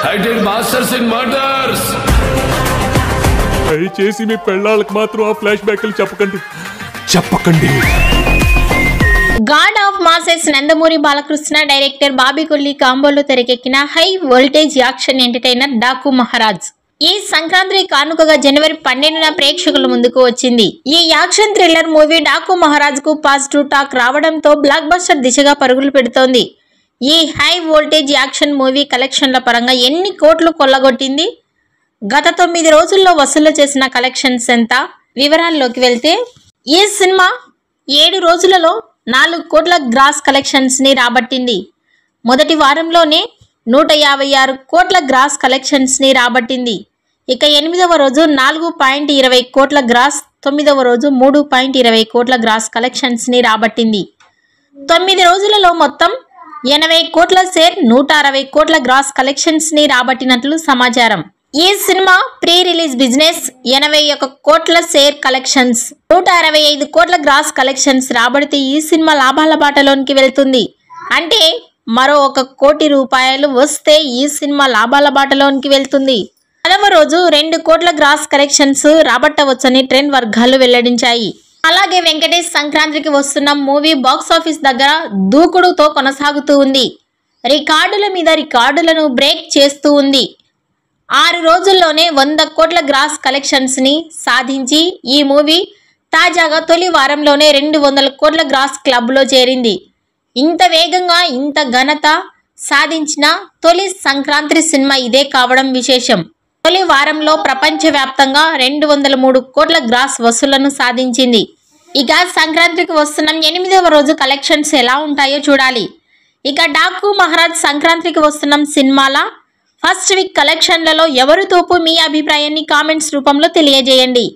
Hitech masters in murders. దయచేసి మీ పెళ్ళాళ్ళకి మాత్రం ఆ ఫ్లాష్ బ్యాక్లు చెప్పకండి. God of masses Nandamuri Balakrishna director Bobby Kolli కాంబోలో తెరకెక్కిన high voltage action entertainer Daaku Maharaaj ఈ సంక్రాంతి కానుకగా జనవరి 12న ప్రేక్షకుల ముందుకు వచ్చింది. ఈ action thriller movie Daaku Maharaaj కు పాజిటివ్ టాక్ రావడంతో బ్లాక్ బస్టర్ దిశగా పరుగులు పెడుతోంది. ఈ హై వోల్టేజ్ యాక్షన్ మూవీ కలెక్షన్ల పరంగా ఎన్ని కోట్లు కొల్లగొట్టింది, గత 9 రోజుల్లో వసూలు చేసిన కలెక్షన్స్ ఎంత? వివరాల్లోకి వెళ్తే ఈ సినిమా 7 రోజులలో 4 కోట్ల గ్రాస్ కలెక్షన్స్ ని రాబట్టింది. మొదటి వారంలోనే 156 కోట్ల గ్రాస్ కలెక్షన్స్ ని రాబట్టింది. ఇక 8వ రోజు 4.20 కోట్ల గ్రాస్, 9వ రోజు 3.20 కోట్ల గ్రాస్ కలెక్షన్స్ ని రాబట్టింది. 9 రోజులలో మొత్తం 80 కోట్ల షేర్, 160 కోట్ల గ్రాస్ కలెక్షన్స్ ని రాబట్టినట్లు సమాచారం. ఈ సినిమా ప్రీ రిలీజ్ బిజినెస్ 81 కోట్ల షేర్ కలెక్షన్స్, 165 కోట్ల గ్రాస్ కలెక్షన్స్ రాబడితే ఈ సినిమా లాభాల బాటలోనికి వెళ్తుంది. అంటే మరో 1 కోటి రూపాయలు వస్తే ఈ సినిమా లాభాల బాటలోనికి వెళ్తుంది. 10వ రోజు 2 కోట్ల గ్రాస్ కలెక్షన్స్ రాబట్టవచ్చని ట్రెండ్ వర్గాలు వెల్లడించాయి. అలాగే వెంకటేష్ సంక్రాంతికి వస్తున్న మూవీ బాక్సాఫీస్ దగ్గర దూకుడుతో కొనసాగుతూ ఉంది. రికార్డుల మీద రికార్డులను బ్రేక్ చేస్తూ ఉంది. 6 రోజుల్లోనే 100 కోట్ల గ్రాస్ కలెక్షన్స్ ని సాధించి ఈ మూవీ తాజాగా తొలి వారంలోనే 200 కోట్ల గ్రాస్ క్లబ్లో చేరింది. ఇంత వేగంగా ఇంత ఘనత సాధించిన తొలి సంక్రాంతి సినిమా ఇదే కావడం విశేషం. తొలి వారంలో ప్రపంచవ్యాప్తంగా 203 కోట్ల గ్రాస్ వసూళ్లను సాధించింది. ఇక సంక్రాంతికి వస్తున్న 8వ రోజు కలెక్షన్స్ ఎలా ఉంటాయో చూడాలి. ఇక డాకు మహారాజ్ సంక్రాంతికి వస్తున్న సినిమాల ఫస్ట్ వీక్ కలెక్షన్లలో ఎవరు తోపు, మీ అభిప్రాయాన్ని కామెంట్స్ రూపంలో తెలియజేయండి.